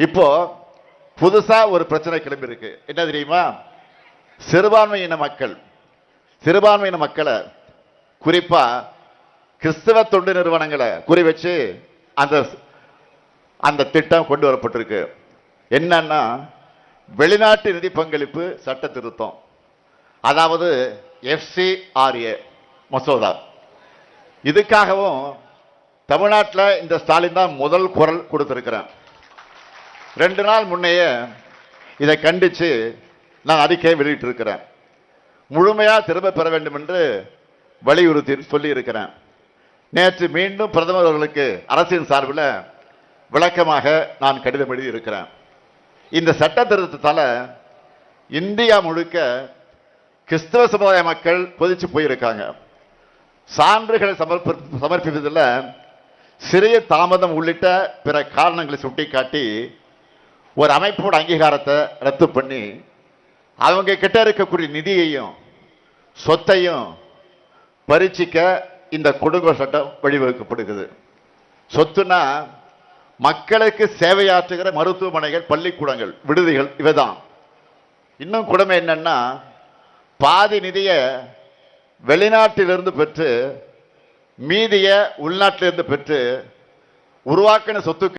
இப்போ புதுசா ஒரு பிரச்சனை கிளம்பி இருக்கு. என்ன தெரியுமா? சிறுபான்மையின மக்களை குறிப்பா கிறிஸ்தவ தொண்டு நிறுவனங்களை குறி வச்சு அந்த அந்த திட்டம் கொண்டு வரப்பட்டிருக்கு. என்னன்னா, வெளிநாட்டு நிதி பங்களிப்பு சட்ட திருத்தம், அதாவது FCRA மசோதா. இதுக்காகவும் தமிழ்நாட்டில் இந்த ஸ்டாலின் தான் முதல் குரல் கொடுத்திருக்கிறேன். 2 நாள் முன்னையே இதை கண்டித்து நான் அறிக்கையை வெளியிட்டிருக்கிறேன். முழுமையாக திரும்ப பெற வேண்டும் என்று வலியுறுத்தி சொல்லி இருக்கிறேன். நேற்று மீண்டும் பிரதமர் அவர்களுக்கு அரசின் சார்பில் விளக்கமாக நான் கடிதம் எழுதி இருக்கிறேன். இந்த சட்ட திருத்தத்தால் இந்தியா முழுக்க கிறிஸ்தவ சமுதாய மக்கள் கொதிச்சு போயிருக்காங்க. சான்றுகளை சமர்ப்பிப்பதில் சிறிய தாமதம் உள்ளிட்ட பிற காரணங்களை சுட்டிக்காட்டி ஒரு அமைப்போட அங்கீகாரத்தை ரத்து பண்ணி அவங்க கிட்ட இருக்கக்கூடிய நிதியையும் சொத்தையும் பறிச்சிக்க இந்த கொடுங்கோ சட்டம் வழிவகுக்கப்படுகிறது. சொத்துனா மக்களுக்கு சேவையாற்றுகிற மருத்துவமனைகள், பள்ளிக்கூடங்கள், விடுதிகள் இவைதான். இன்னும் கொடுமை என்னன்னா, பாதி நிதியை வெளிநாட்டிலிருந்து பெற்று மீதிய உள்நாட்டிலிருந்து பெற்று உருவாக்கின சொத்துக்கள்